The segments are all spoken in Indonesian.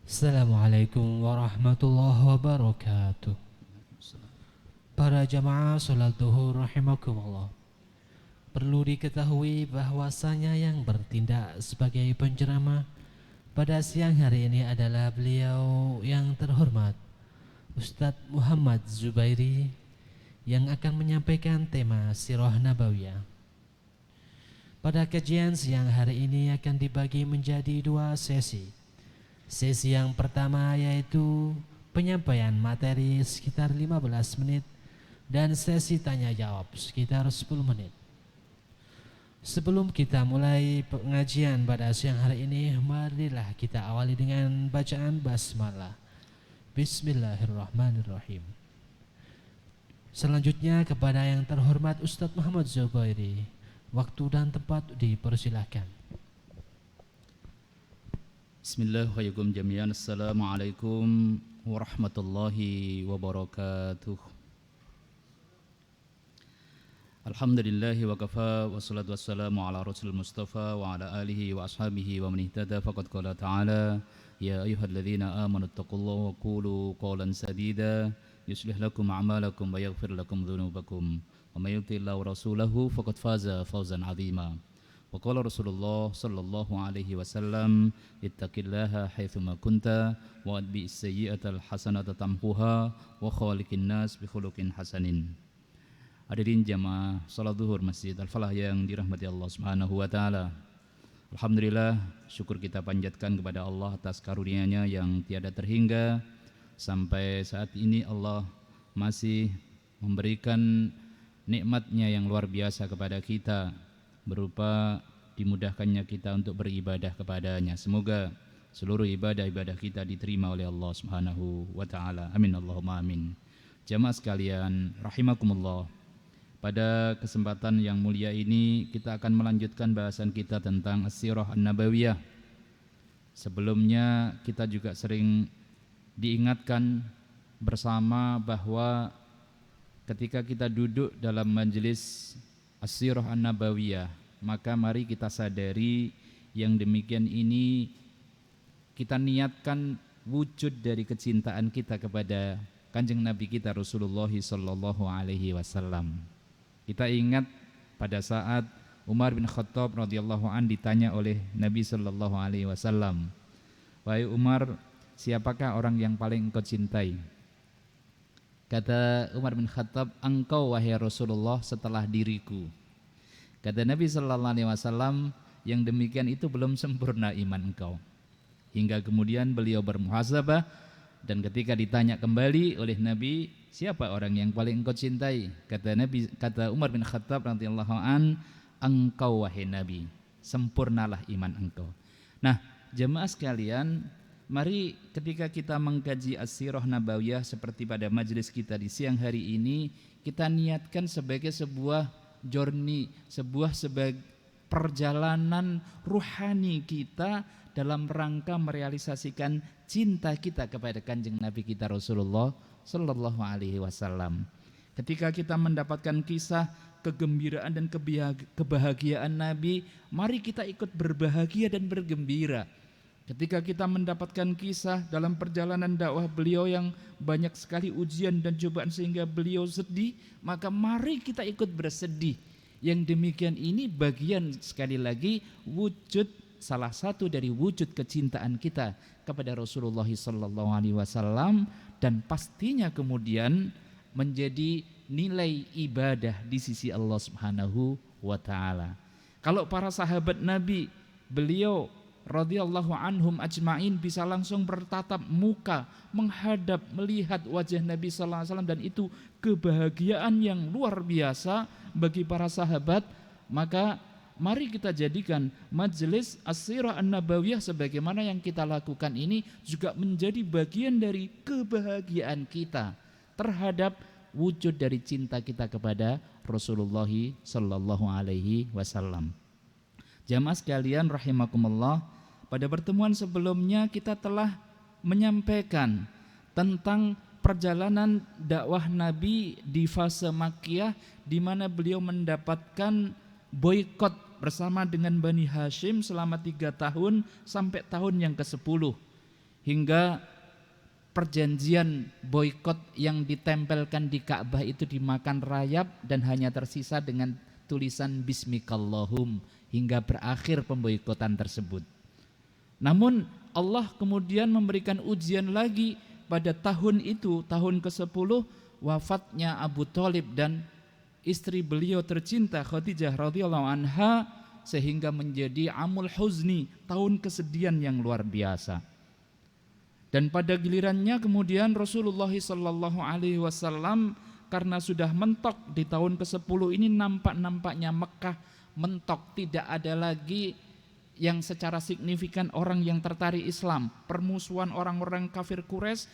Assalamualaikum warahmatullahi wabarakatuh. Para jamaah sholat duhur rahimakumullah. Perlu diketahui bahwasanya yang bertindak sebagai penceramah pada siang hari ini adalah beliau yang terhormat Ustadz Muhammad Zubairi yang akan menyampaikan tema Sirah Nabawiyah. Pada kajian siang hari ini akan dibagi menjadi dua sesi. Sesi yang pertama yaitu penyampaian materi sekitar 15 menit dan sesi tanya jawab sekitar 10 menit. Sebelum kita mulai pengajian pada siang hari ini, marilah kita awali dengan bacaan basmalah. Bismillahirrahmanirrahim. Selanjutnya kepada yang terhormat Ustadz Muhammad Zubairi, waktu dan tempat dipersilahkan. Bismillahirrahmanirrahim jami'an. Assalamualaikum warahmatullahi wabarakatuh. Alhamdulillahi wa kafa wa salatu wassalamu ala rasul mustafa wa ala alihi wa ashabihi wa man ihtada faqad qala ta'ala ya ayyuhalladzina amanu taqullaha wa qulu qawlan sadida yuslih lakum a'malakum wa yaghfir lakum dhunubakum wa may yuti'illah wa rasulahu faqad faza fawzan 'azima. Wa qala Rasulullah sallallahu alaihi wasallam ittaqillaha haitsuma kunta wa atbi'is sayyi'atal hasanata tamhuha wa khaliqin nas bi khuluqin hasanin. Hadirin jamaah salat zuhur Masjid Al-Falah yang dirahmati Allah Subhanahu wa taala. Alhamdulillah, syukur kita panjatkan kepada Allah atas karunia-Nya yang tiada terhingga. Sampai saat ini Allah masih memberikan nikmat-Nya yang luar biasa kepada kita, berupa dimudahkannya kita untuk beribadah kepadanya. Semoga seluruh ibadah-ibadah kita diterima oleh Allah Subhanahu wa taala. Amin Allahumma amin. Jamaah sekalian rahimakumullah. Pada kesempatan yang mulia ini kita akan melanjutkan bahasan kita tentang As-Sirah An-Nabawiyah. Sebelumnya kita juga sering diingatkan bersama bahwa ketika kita duduk dalam majelis As-Sirah An-Nabawiyah, maka mari kita sadari yang demikian ini kita niatkan wujud dari kecintaan kita kepada Kanjeng Nabi kita Rasulullah sallallahu alaihi wasallam. Kita ingat pada saat Umar bin Khattab radhiyallahu an ditanya oleh Nabi sallallahu alaihi wasallam, "Wahai Umar, siapakah orang yang paling engkau cintai?" Kata Umar bin Khattab, "Engkau wahai Rasulullah setelah diriku." Kata Nabi sallallahu alaihi wasallam, yang demikian itu belum sempurna iman engkau. Hingga kemudian beliau bermuhasabah, dan ketika ditanya kembali oleh Nabi, siapa orang yang paling engkau cintai? Kata Umar bin Khattab radhiyallahu an, engkau wahai Nabi, sempurnalah iman engkau. Nah, jemaah sekalian, mari ketika kita mengkaji As-Sirah Nabawiyah seperti pada majelis kita di siang hari ini, kita niatkan sebagai sebuah journey, sebagai perjalanan ruhani kita dalam rangka merealisasikan cinta kita kepada Kanjeng Nabi kita Rasulullah sallallahu alaihi wasallam. Ketika kita mendapatkan kisah kegembiraan dan kebahagiaan Nabi, mari kita ikut berbahagia dan bergembira. Ketika kita mendapatkan kisah dalam perjalanan dakwah beliau yang banyak sekali ujian dan cobaan sehingga beliau sedih, maka mari kita ikut bersedih. Yang demikian ini bagian sekali lagi wujud, salah satu dari wujud kecintaan kita kepada Rasulullah sallallahu alaihi wasallam, dan pastinya kemudian menjadi nilai ibadah di sisi Allah Subhanahu wa taala. Kalau para sahabat Nabi, beliau radhiyallahu anhum ajmain bisa langsung bertatap muka, menghadap, melihat wajah Nabi sallallahu alaihi wasallam, dan itu kebahagiaan yang luar biasa bagi para sahabat. Maka mari kita jadikan majelis As-Sirah An-Nabawiyah sebagaimana yang kita lakukan ini juga menjadi bagian dari kebahagiaan kita terhadap wujud dari cinta kita kepada Rasulullah sallallahu alaihi wasallam. Jamaah sekalian rahimakumullah, pada pertemuan sebelumnya kita telah menyampaikan tentang perjalanan dakwah Nabi di fase Makkiyah, di mana beliau mendapatkan boikot bersama dengan Bani Hashim selama 3 tahun sampai tahun yang ke-10. hingga perjanjian boikot yang ditempelkan di Ka'bah itu dimakan rayap dan hanya tersisa dengan tulisan Bismikallahum hingga berakhir pemboikotan tersebut. Namun Allah kemudian memberikan ujian lagi pada tahun itu, tahun ke-10 wafatnya Abu Thalib dan istri beliau tercinta Khadijah radhiyallahu anha, sehingga menjadi amul huzni, tahun kesedihan yang luar biasa. Dan pada gilirannya kemudian Rasulullah sallallahu alaihi wasallam karena sudah mentok di tahun ke-10 ini, nampaknya Mekah mentok, tidak ada lagi yang secara signifikan orang yang tertarik Islam. Permusuhan orang-orang kafir Quraisy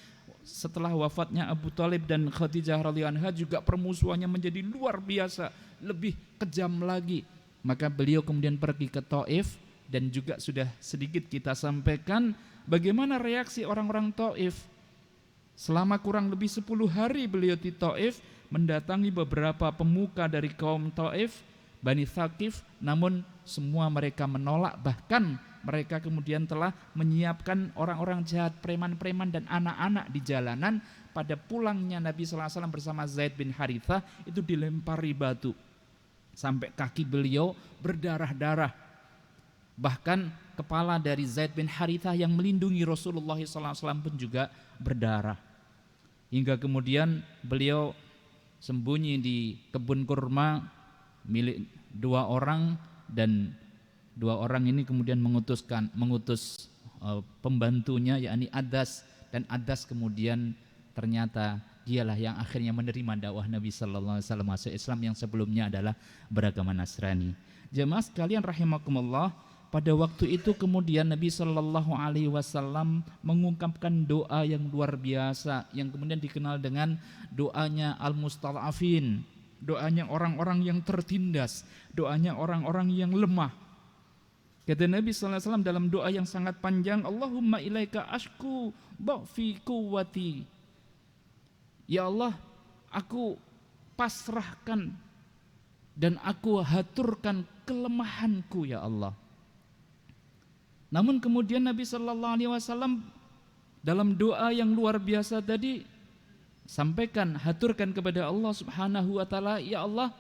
setelah wafatnya Abu Thalib dan Khadijah radhiyallahu anha juga permusuhannya menjadi luar biasa, lebih kejam lagi. Maka beliau kemudian pergi ke Taif, dan juga sudah sedikit kita sampaikan bagaimana reaksi orang-orang Taif. Selama kurang lebih 10 hari beliau di Taif, mendatangi beberapa pemuka dari kaum Taif, Bani Thaqif, namun semua mereka menolak. Bahkan mereka kemudian telah menyiapkan orang-orang jahat, preman-preman dan anak-anak di jalanan. Pada pulangnya Nabi sallallahu alaihi wasallam bersama Zaid bin Harithah itu dilempari batu sampai kaki beliau berdarah-darah. Bahkan kepala dari Zaid bin Harithah yang melindungi Rasulullah sallallahu alaihi wasallam pun juga berdarah. Hingga kemudian beliau sembunyi di kebun kurma milik 2 orang, dan 2 orang ini kemudian mengutus pembantunya yakni Adas, dan Adas kemudian ternyata dialah yang akhirnya menerima dakwah Nabi sallallahu alaihi wasallam masuk Islam yang sebelumnya adalah beragama Nasrani. Jemaah sekalian rahimakumullah, pada waktu itu kemudian Nabi sallallahu alaihi wasallam mengungkapkan doa yang luar biasa yang kemudian dikenal dengan doanya al-mustad'afin, doanya orang-orang yang tertindas, doanya orang-orang yang lemah. Kata Nabi sallallahu alaihi wasallam dalam doa yang sangat panjang, Allahumma ilaika ashku dha'fi quwwati. Ya Allah, aku pasrahkan dan aku haturkan kelemahanku ya Allah. Namun kemudian Nabi sallallahu alaihi wasallam dalam doa yang luar biasa tadi sampaikan, haturkan kepada Allah Subhanahu wa taala, ya Allah,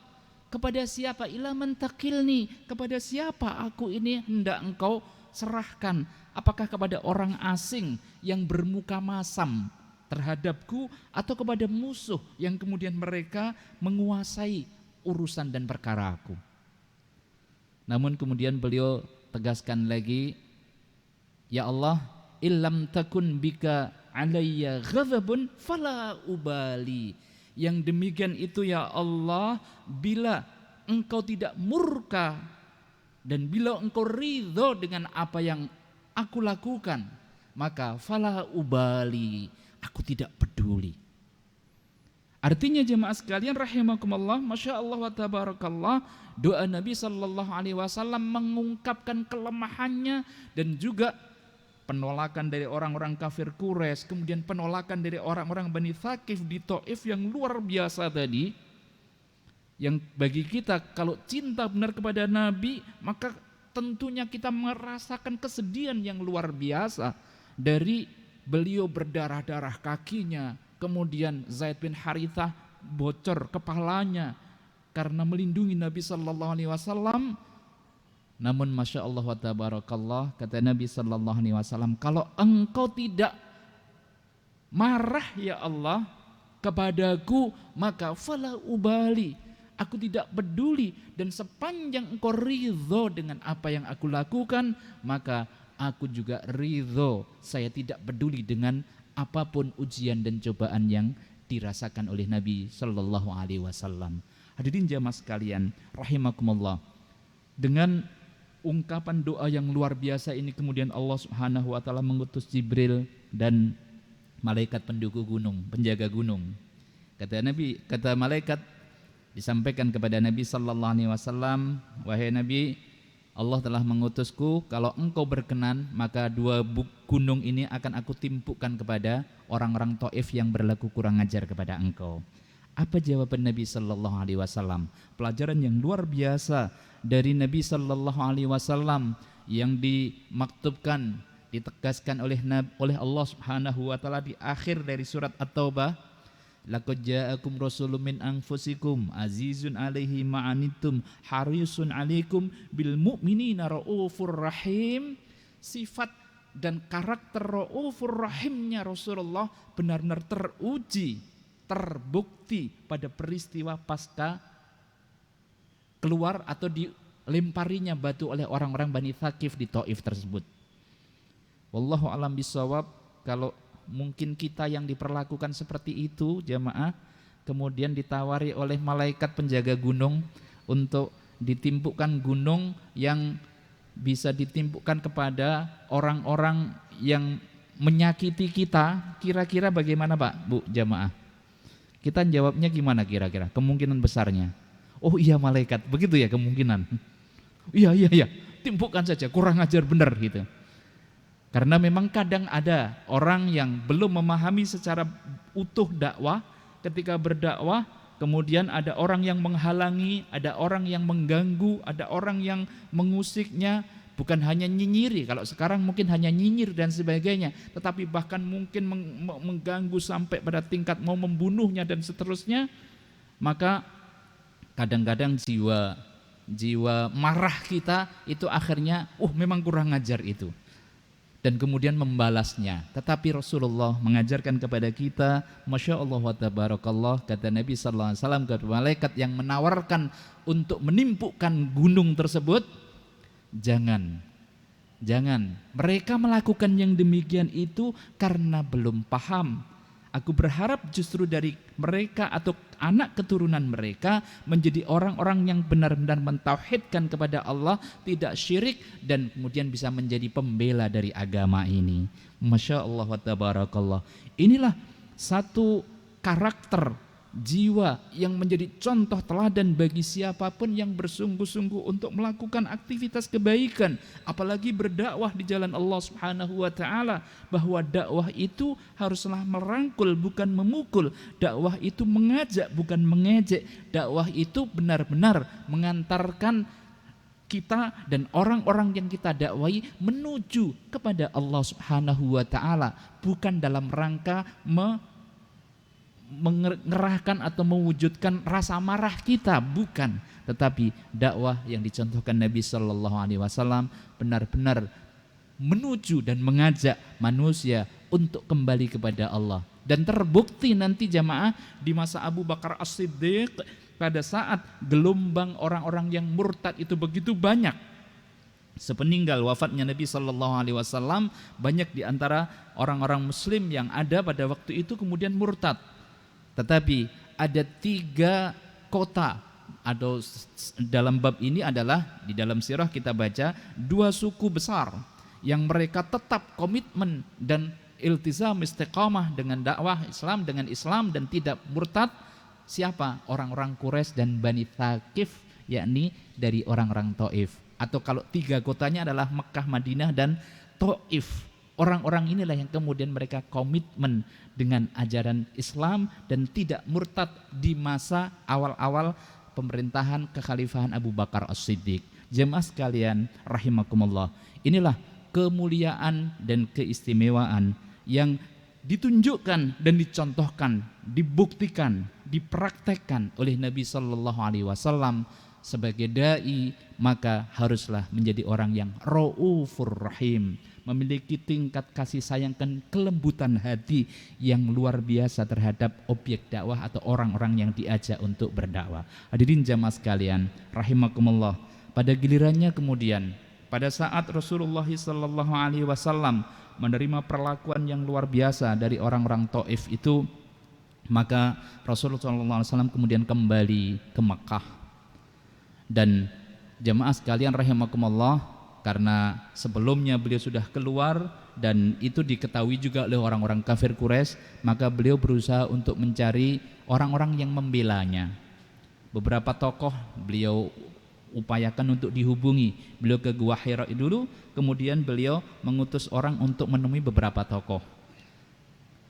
kepada siapa ila mentakilni, kepada siapa aku ini hendak engkau serahkan? Apakah kepada orang asing yang bermuka masam terhadapku, atau kepada musuh yang kemudian mereka menguasai urusan dan perkara aku? Namun kemudian beliau tegaskan lagi, ya Allah, illam takun bika alayya ghadabun fala ubali. Yang demikian itu ya Allah, bila engkau tidak murka dan bila engkau ridho dengan apa yang aku lakukan, maka fala ubali, aku tidak peduli. Artinya jemaah sekalian rahimakumullah, Masya Allah wa tabarakallah, doa Nabi sallallahu alaihi wasallam mengungkapkan kelemahannya dan juga penolakan dari orang-orang kafir Quraisy, kemudian penolakan dari orang-orang Bani Thaqif di Taif yang luar biasa tadi, yang bagi kita kalau cinta benar kepada Nabi, maka tentunya kita merasakan kesedihan yang luar biasa dari beliau berdarah-darah kakinya, kemudian Zaid bin Harithah bocor kepalanya karena melindungi Nabi sallallahu alaihi wasallam. Namun Masya Allah wa tabarakallah, kata Nabi sallallahu alaihi wasallam, kalau engkau tidak marah ya Allah kepadaku, maka fala ubali, aku tidak peduli, dan sepanjang engkau ridho dengan apa yang aku lakukan, maka aku juga ridho. Saya tidak peduli dengan apapun ujian dan cobaan yang dirasakan oleh Nabi sallallahu alaihi wasallam. Hadirin jamaah sekalian rahimakumullah, dengan ungkapan doa yang luar biasa ini kemudian Allah Subhanahu wa taala mengutus Jibril dan malaikat pendukung gunung, penjaga gunung. Kata malaikat disampaikan kepada Nabi sallallahu alaihi wasallam, wahai Nabi, Allah telah mengutusku, kalau engkau berkenan maka 2 gunung ini akan aku timpukkan kepada orang-orang Taif yang berlaku kurang ajar kepada engkau. Apa jawaban Nabi sallallahu alaihi wasallam? Pelajaran yang luar biasa dari Nabi sallallahu alaihi wasallam yang dimaktubkan ditegaskan oleh Allah Subhanahu wa taala di akhir dari surat At-Taubah, laqad ja'akum rasulun min anfusikum azizun 'alaihi ma 'anittum harisun 'alaikum bil mu'minina raufur rahim. Sifat dan karakter raufur rahimnya Rasulullah benar-benar teruji, terbukti pada peristiwa pasca keluar atau dilemparinya batu oleh orang-orang Bani Thaqif di Taif tersebut. Wallahu alam bisawab. Kalau mungkin kita yang diperlakukan seperti itu jamaah, kemudian ditawari oleh malaikat penjaga gunung untuk ditimpukkan gunung yang bisa ditimpukkan kepada orang-orang yang menyakiti kita, kira-kira bagaimana Pak, Bu, jamaah? Kita jawabnya gimana kira-kira? Kemungkinan besarnya, oh iya malaikat, begitu ya kemungkinan. Iya, timpukkan saja, kurang ajar benar gitu. Karena memang kadang ada orang yang belum memahami secara utuh dakwah, ketika berdakwah kemudian ada orang yang menghalangi, ada orang yang mengganggu, ada orang yang mengusiknya, bukan hanya nyinyiri, kalau sekarang mungkin hanya nyinyir dan sebagainya, tetapi bahkan mungkin mengganggu sampai pada tingkat mau membunuhnya dan seterusnya. Maka kadang-kadang jiwa marah kita itu akhirnya memang kurang ajar itu, dan kemudian membalasnya. Tetapi Rasulullah mengajarkan kepada kita, Masya Allah wa tabarakallah, kata Nabi sallallahu alaihi wasallam kepada malaikat yang menawarkan untuk menimpukkan gunung tersebut, jangan. Mereka melakukan yang demikian itu karena belum paham. Aku berharap justru dari mereka atau anak keturunan mereka menjadi orang-orang yang benar-benar mentauhidkan kepada Allah, tidak syirik, dan kemudian bisa menjadi pembela dari agama ini. Masya Allah wa tabarakallah. Inilah satu karakter jiwa yang menjadi contoh teladan bagi siapapun yang bersungguh-sungguh untuk melakukan aktivitas kebaikan, apalagi berdakwah di jalan Allah Subhanahu wa taala, bahwa dakwah itu haruslah merangkul bukan memukul, dakwah itu mengajak bukan mengejek, dakwah itu benar-benar mengantarkan kita dan orang-orang yang kita dakwai menuju kepada Allah Subhanahu wa taala, bukan dalam rangka mengerahkan atau mewujudkan rasa marah kita, bukan, tetapi dakwah yang dicontohkan Nabi Shallallahu Alaihi Wasallam benar-benar menuju dan mengajak manusia untuk kembali kepada Allah. Dan terbukti nanti jamaah di masa Abu Bakar As-Siddiq, pada saat gelombang orang-orang yang murtad itu begitu banyak, sepeninggal wafatnya Nabi Shallallahu Alaihi Wasallam, banyak di antara orang-orang Muslim yang ada pada waktu itu kemudian murtad. Tetapi ada 3 kota, atau dalam bab ini adalah di dalam sirah kita baca 2 suku besar yang mereka tetap komitmen dan iltizam istiqamah dengan dakwah Islam, dengan Islam, dan tidak murtad. Siapa? Orang-orang Quraisy dan Bani Thaqif, yakni dari orang-orang Taif. Atau kalau 3 kotanya adalah Mekah, Madinah, dan Taif. Orang-orang inilah yang kemudian mereka komitmen dengan ajaran Islam dan tidak murtad di masa awal-awal pemerintahan kekhalifahan Abu Bakar As-Siddiq. Jemaah sekalian rahimakumullah, inilah kemuliaan dan keistimewaan yang ditunjukkan dan dicontohkan, dibuktikan, dipraktekkan oleh Nabi Sallallahu Alaihi Wasallam. Sebagai dai maka haruslah menjadi orang yang raufur rahim, memiliki tingkat kasih sayang dan kelembutan hati yang luar biasa terhadap objek dakwah atau orang-orang yang diajak untuk berdakwah. Hadirin jamaah sekalian rahimakumullah, pada gilirannya kemudian pada saat Rasulullah sallallahu alaihi wasallam menerima perlakuan yang luar biasa dari orang-orang Taif itu, maka Rasulullah sallallahu alaihi wasallam kemudian kembali ke Mekah. Dan jamaah sekalian rahimakumullah, karena sebelumnya beliau sudah keluar dan itu diketahui juga oleh orang-orang kafir Quraisy, maka beliau berusaha untuk mencari orang-orang yang membelanya. Beberapa tokoh beliau upayakan untuk dihubungi. Beliau ke Gua Hira dulu, kemudian beliau mengutus orang untuk menemui beberapa tokoh.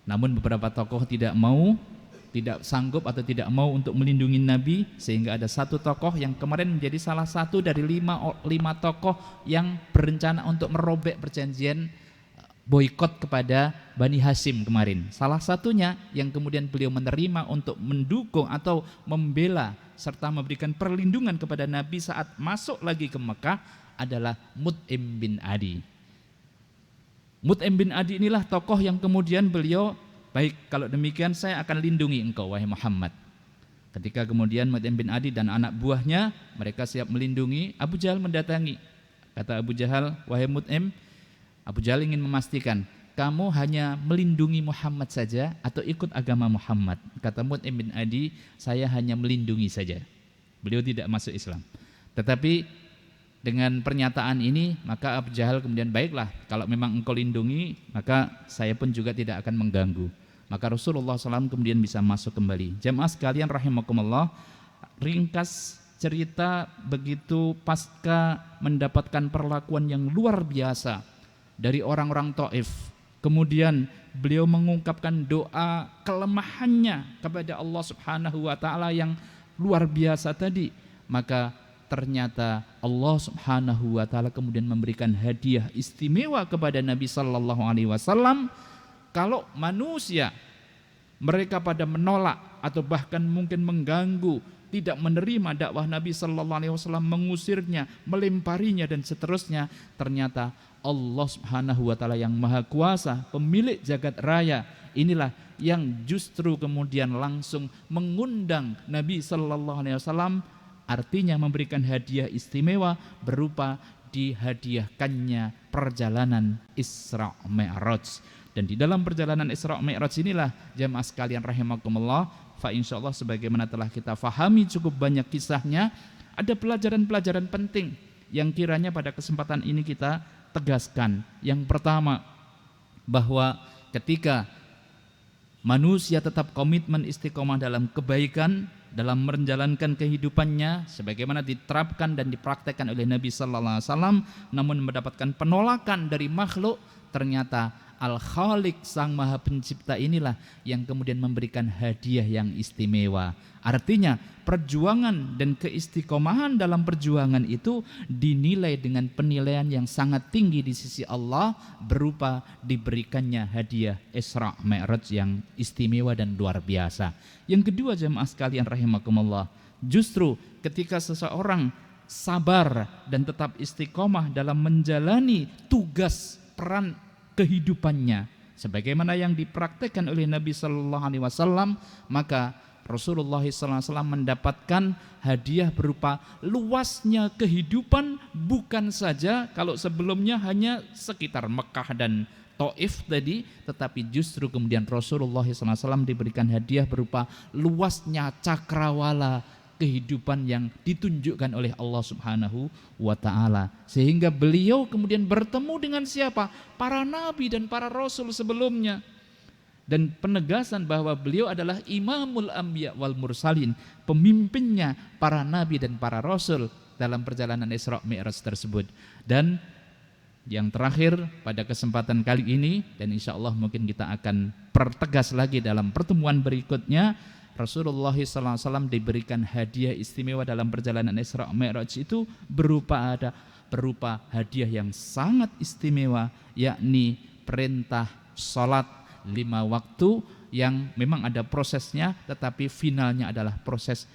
Namun beberapa tokoh tidak sanggup atau tidak mau untuk melindungi Nabi, sehingga ada 1 tokoh yang kemarin menjadi salah satu dari 5 tokoh yang berencana untuk merobek perjanjian boikot kepada Bani Hashim kemarin. Salah satunya yang kemudian beliau menerima untuk mendukung atau membela serta memberikan perlindungan kepada Nabi saat masuk lagi ke Mekah adalah Mut'im bin Adi. Mut'im bin Adi inilah tokoh yang kemudian beliau, baik kalau demikian saya akan lindungi engkau wahai Muhammad. Ketika kemudian Mut'im bin Adi dan anak buahnya mereka siap melindungi, Abu Jahal mendatangi. Kata Abu Jahal, wahai Mut'im, Abu Jahal ingin memastikan, kamu hanya melindungi Muhammad saja atau ikut agama Muhammad? Kata Mut'im bin Adi, saya hanya melindungi saja. Beliau tidak masuk Islam. Tetapi dengan pernyataan ini, maka Abu Jahal kemudian, baiklah, kalau memang engkau lindungi, maka saya pun juga tidak akan mengganggu. Maka Rasulullah SAW kemudian bisa masuk kembali. Jamaah sekalian rahimakumullah, ringkas cerita begitu pasca mendapatkan perlakuan yang luar biasa dari orang-orang Taif. Kemudian beliau mengungkapkan doa kelemahannya kepada Allah Subhanahu wa taala yang luar biasa tadi. Maka ternyata Allah Subhanahu wa taala kemudian memberikan hadiah istimewa kepada Nabi sallallahu alaihi wasallam. Kalau manusia mereka pada menolak atau bahkan mungkin mengganggu, tidak menerima dakwah Nabi sallallahu alaihi wasallam, mengusirnya, melemparinya dan seterusnya, ternyata Allah Subhanahu wa taala yang Maha Kuasa, pemilik jagat raya, inilah yang justru kemudian langsung mengundang Nabi sallallahu alaihi wasallam, artinya memberikan hadiah istimewa berupa dihadiahkannya perjalanan Isra Mi'raj. Dan di dalam perjalanan Isra Mi'raj inilah jamaah sekalian rahimakumullah, fa insyaallah sebagaimana telah kita fahami cukup banyak kisahnya, ada pelajaran-pelajaran penting yang kiranya pada kesempatan ini kita tegaskan. Yang pertama, bahwa ketika manusia tetap komitmen istiqomah dalam kebaikan, dalam menjalankan kehidupannya sebagaimana diterapkan dan dipraktekkan oleh Nabi sallallahu alaihi wasallam, namun mendapatkan penolakan dari makhluk, ternyata Al-Khaliq, Sang Maha Pencipta inilah yang kemudian memberikan hadiah yang istimewa. Artinya perjuangan dan keistiqomahan dalam perjuangan itu dinilai dengan penilaian yang sangat tinggi di sisi Allah berupa diberikannya hadiah Isra Mi'raj yang istimewa dan luar biasa. Yang kedua jemaah sekalian rahimakumullah, justru ketika seseorang sabar dan tetap istiqomah dalam menjalani tugas peran kehidupannya sebagaimana yang dipraktekkan oleh Nabi sallallahu alaihi wasallam, maka Rasulullah sallallahu alaihi wasallam mendapatkan hadiah berupa luasnya kehidupan, bukan saja kalau sebelumnya hanya sekitar Mekah dan Taif tadi, tetapi justru kemudian Rasulullah sallallahu alaihi wasallam diberikan hadiah berupa luasnya cakrawala kehidupan yang ditunjukkan oleh Allah Subhanahu wa taala, sehingga beliau kemudian bertemu dengan siapa? Para nabi dan para rasul sebelumnya, dan penegasan bahwa beliau adalah imamul anbiya wal mursalin, pemimpinnya para nabi dan para rasul dalam perjalanan Isra Mi'raj tersebut. Dan yang terakhir pada kesempatan kali ini, dan insya Allah mungkin kita akan pertegas lagi dalam pertemuan berikutnya, Rasulullah SAW diberikan hadiah istimewa dalam perjalanan Isra Mi'raj itu berupa hadiah yang sangat istimewa, yakni perintah salat 5 waktu yang memang ada prosesnya, tetapi finalnya adalah proses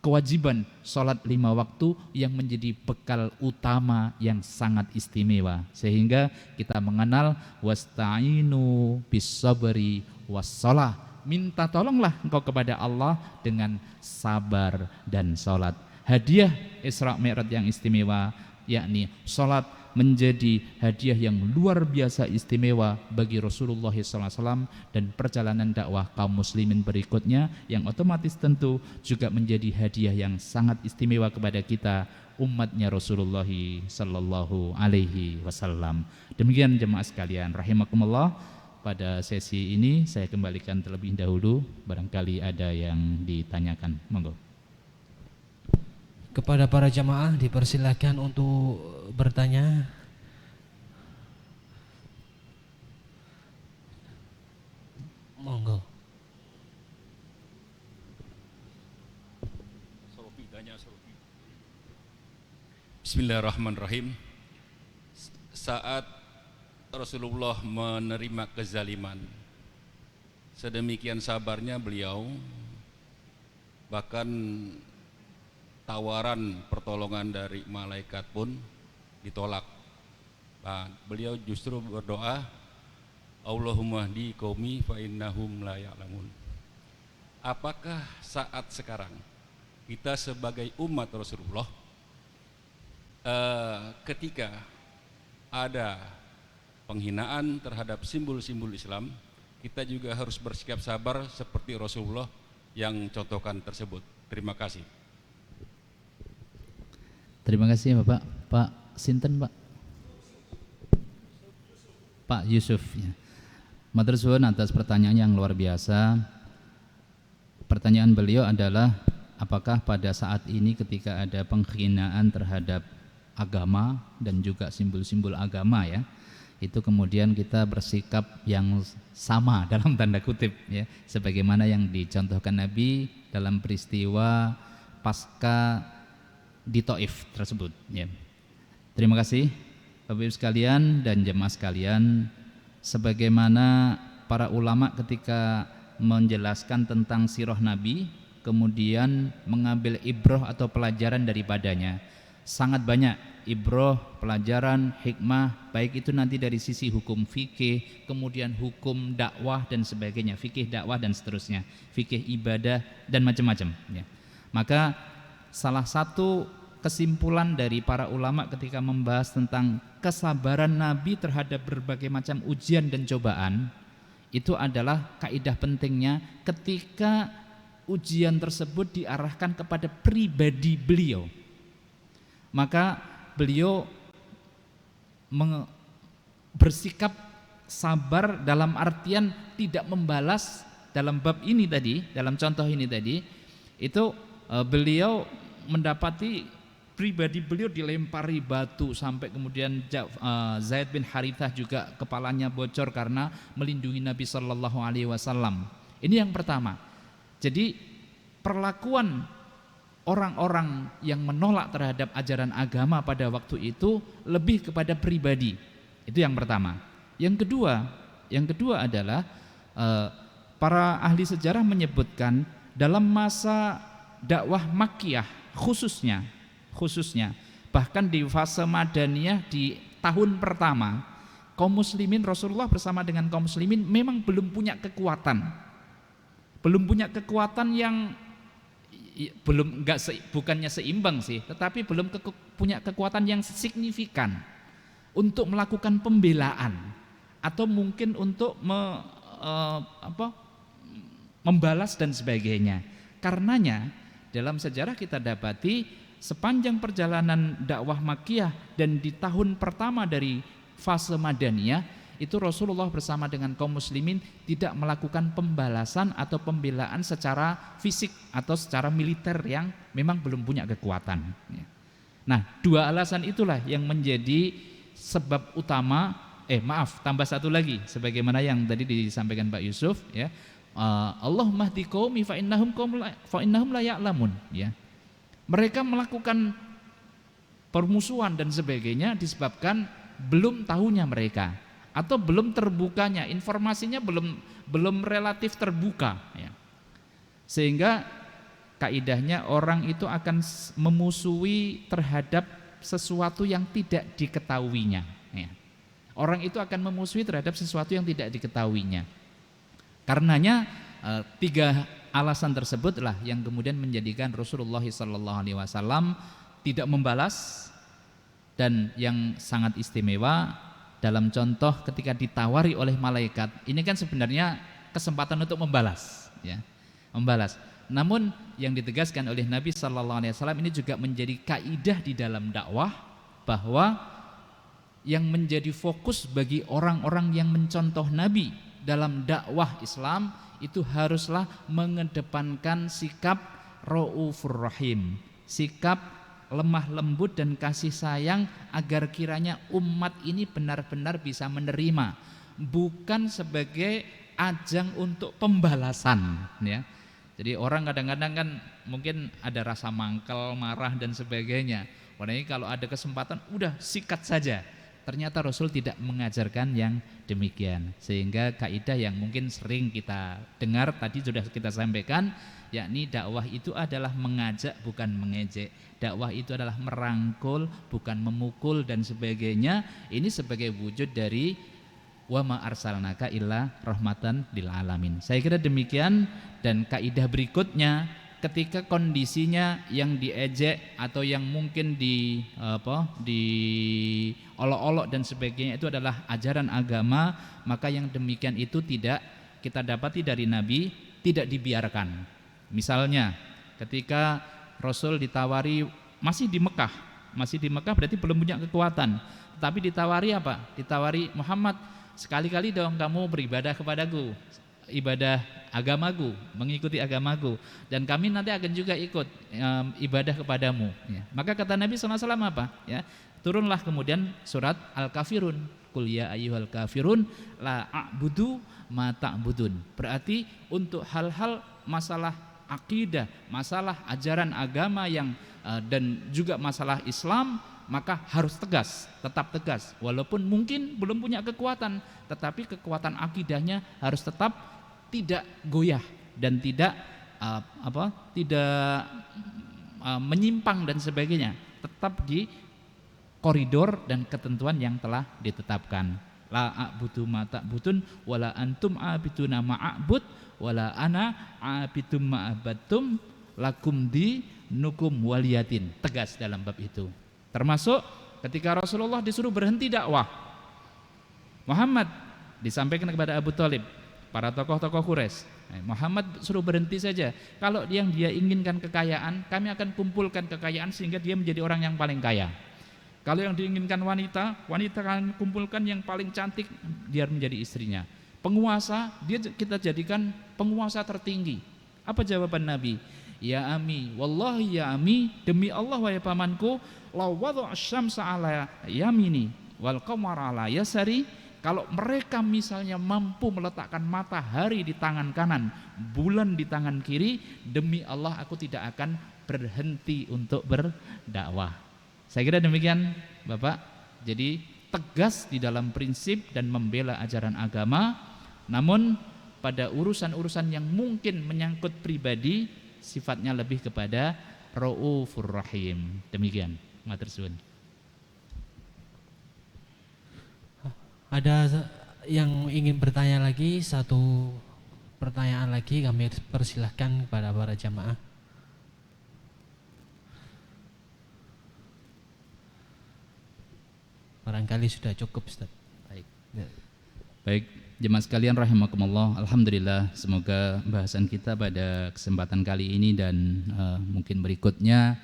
kewajiban salat 5 waktu yang menjadi bekal utama yang sangat istimewa, sehingga kita mengenal wasta'inu bis sabri wassalah, minta tolonglah engkau kepada Allah dengan sabar dan salat. Hadiah Isra Mi'raj yang istimewa, yakni salat, menjadi hadiah yang luar biasa istimewa bagi Rasulullah SAW dan perjalanan dakwah kaum muslimin berikutnya, yang otomatis tentu juga menjadi hadiah yang sangat istimewa kepada kita umatnya Rasulullah sallallahu alaihi wasallam. Demikian jemaah sekalian rahimakumullah, pada sesi ini saya kembalikan terlebih dahulu, barangkali ada yang ditanyakan, monggo. Kepada para jamaah dipersilakan untuk bertanya. Monggo. Bismillahirrahmanirrahim. Saat Rasulullah menerima kezaliman. Sedemikian sabarnya beliau, bahkan tawaran pertolongan dari malaikat pun ditolak. Nah, beliau justru berdoa, Allahumma hdi qaumi fa innahum la ya'lamun. Apakah saat sekarang kita sebagai umat Rasulullah ketika ada penghinaan terhadap simbol-simbol Islam, kita juga harus bersikap sabar seperti Rasulullah yang contohkan tersebut. Terima kasih. Terima kasih Bapak. Pak Sinten Pak? Pak Yusuf ya. Matur suwun atas pertanyaan yang luar biasa. Pertanyaan beliau adalah, apakah pada saat ini ketika ada penghinaan terhadap agama dan juga simbol-simbol agama ya, itu kemudian kita bersikap yang sama dalam tanda kutip ya, sebagaimana yang dicontohkan Nabi dalam peristiwa pasca di Taif tersebut ya. Terima kasih Bapak Ibu sekalian dan jemaah sekalian, sebagaimana para ulama ketika menjelaskan tentang sirah Nabi kemudian mengambil ibroh atau pelajaran daripadanya, sangat banyak ibroh, pelajaran, hikmah, baik itu nanti dari sisi hukum fikih, kemudian hukum dakwah dan sebagainya, fikih dakwah dan seterusnya, fikih ibadah dan macam-macam ya. Maka salah satu kesimpulan dari para ulama ketika membahas tentang kesabaran Nabi terhadap berbagai macam ujian dan cobaan, itu adalah kaidah pentingnya ketika ujian tersebut diarahkan kepada pribadi beliau, maka beliau bersikap sabar dalam artian tidak membalas. Dalam bab ini tadi, dalam contoh ini tadi, itu beliau mendapati pribadi beliau dilempari batu sampai kemudian Zaid bin Harithah juga kepalanya bocor karena melindungi Nabi Shallallahu Alaihi Wasallam. Ini yang pertama. Jadi perlakuan orang-orang yang menolak terhadap ajaran agama pada waktu itu lebih kepada pribadi. Itu yang pertama. Yang kedua adalah para ahli sejarah menyebutkan dalam masa dakwah Makkiyah khususnya bahkan di fase Madaniyah di tahun pertama, kaum muslimin, Rasulullah bersama dengan kaum muslimin memang belum punya kekuatan yang bukannya seimbang sih, tetapi belum punya kekuatan yang signifikan untuk melakukan pembelaan atau mungkin untuk membalas dan sebagainya. Karenanya dalam sejarah kita dapati sepanjang perjalanan dakwah Makkiyah dan di tahun pertama dari fase Madaniyah itu Rasulullah bersama dengan kaum muslimin tidak melakukan pembalasan atau pembelaan secara fisik atau secara militer yang memang belum punya kekuatan. Nah, dua alasan itulah yang menjadi sebab utama. Tambah satu lagi, sebagaimana yang tadi disampaikan Pak Yusuf ya. Allahumma hdi qaumi fa innahum la ya'lamun ya. Mereka melakukan permusuhan dan sebagainya disebabkan belum tahunya mereka atau belum terbukanya, informasinya belum relatif terbuka ya. Sehingga kaidahnya orang itu akan memusuhi terhadap sesuatu yang tidak diketahuinya ya. Orang itu akan memusuhi terhadap sesuatu yang tidak diketahuinya. Karenanya tiga alasan tersebutlah yang kemudian menjadikan Rasulullah SAW tidak membalas, dan yang sangat istimewa dalam contoh ketika ditawari oleh malaikat, ini kan sebenarnya kesempatan untuk membalas ya, membalas. Namun yang ditegaskan oleh Nabi SAW ini juga menjadi kaidah di dalam dakwah, bahwa yang menjadi fokus bagi orang-orang yang mencontoh Nabi dalam dakwah Islam itu haruslah mengedepankan sikap raufur rahim, sikap lemah lembut dan kasih sayang, agar kiranya umat ini benar-benar bisa menerima, bukan sebagai ajang untuk pembalasan ya. Jadi orang kadang-kadang kan mungkin ada rasa mangkel, marah dan sebagainya. Padahal kalau ada kesempatan udah sikat saja. ternyata Rasul tidak mengajarkan yang demikian. Sehingga kaidah yang mungkin sering kita dengar tadi sudah kita sampaikan, yakni dakwah itu adalah mengajak bukan mengejek. Dakwah itu adalah merangkul bukan memukul dan sebagainya. Ini sebagai wujud dari wa ma arsalnaka illa rahmatan lil alamin. Saya kira demikian. Dan kaidah berikutnya, ketika kondisinya yang diejek atau yang mungkin diolok-olok dan sebagainya itu adalah ajaran agama, maka yang demikian itu tidak kita dapati dari Nabi, tidak dibiarkan. Misalnya ketika Rasul ditawari masih di Mekah berarti belum punya kekuatan, tapi ditawari apa? Ditawari, Muhammad, sekali-kali dong kamu beribadah kepadaku, ibadah agamaku, mengikuti agamaku, dan kami nanti akan juga ikut ibadah kepadamu. Ya. Maka kata Nabi SAW apa? Ya, turunlah kemudian surat Al-Kafirun, Qul ya ayyuhal kafirun la a'budu ma ta'budun. Berarti untuk hal-hal masalah akidah, masalah ajaran agama yang dan juga masalah Islam, maka harus tegas, tetap tegas. Walaupun mungkin belum punya kekuatan, tetapi kekuatan akidahnya harus tetap tidak goyah dan tidak menyimpang dan sebagainya, tetap di koridor dan ketentuan yang telah ditetapkan. La a'budu ma ta'budun wala antum a'biduna ma a'bud wala ana a'bidum ma abattum lakum dinukum waliyatin. Tegas dalam bab itu. Termasuk ketika Rasulullah disuruh berhenti dakwah, Muhammad disampaikan kepada Abu Thalib, para tokoh-tokoh Quraisy, Muhammad suruh berhenti saja. Kalau dia inginkan kekayaan, kami akan kumpulkan kekayaan sehingga dia menjadi orang yang paling kaya. Kalau yang diinginkan wanita akan kumpulkan yang paling cantik, dia menjadi istrinya. Penguasa, kita jadikan penguasa tertinggi. Apa jawaban Nabi? Ya ami, wallahi ya ami, demi Allah wahai pamanku, la wad'a syamsa ala yamini wal qamara ala yasari. Kalau mereka misalnya mampu meletakkan matahari di tangan kanan, bulan di tangan kiri, demi Allah aku tidak akan berhenti untuk berdakwah. Saya kira demikian Bapak. Jadi tegas di dalam prinsip dan membela ajaran agama, namun pada urusan-urusan yang mungkin menyangkut pribadi, sifatnya lebih kepada Raufur Rahim. Demikian. Matur suwun. Ada yang ingin bertanya lagi, satu pertanyaan lagi kami persilahkan kepada para jamaah. Barangkali sudah cukup, Ustaz. Baik. Ya. Baik, jemaah sekalian rahimakumullah. Alhamdulillah, semoga bahasan kita pada kesempatan kali ini dan mungkin berikutnya,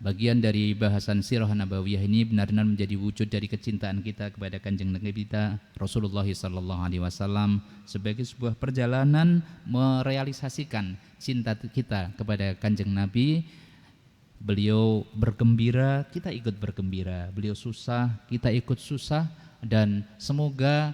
bagian dari bahasan sirah nabawiyah ini benar-benar menjadi wujud dari kecintaan kita kepada kanjeng Nabi kita Rasulullah SAW sebagai sebuah perjalanan merealisasikan cinta kita kepada kanjeng Nabi. Beliau bergembira, kita ikut bergembira. Beliau susah, kita ikut susah. Dan semoga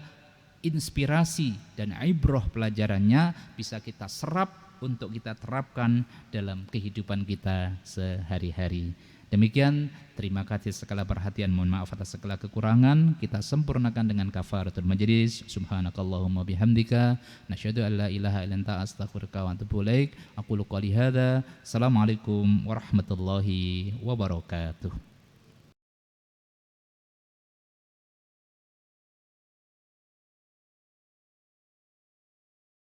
inspirasi dan ibrah pelajarannya bisa kita serap untuk kita terapkan dalam kehidupan kita sehari-hari. Demikian, terima kasih segala perhatian, mohon maaf atas segala kekurangan. Kita sempurnakan dengan kafaratul majlis. Subhanakallahumma bihamdika nasyhadu an la ilaha illa anta astaghfiruka wa atubu ilaik. Aqulu qouli hadza. Assalamualaikum warahmatullahi wabarakatuh.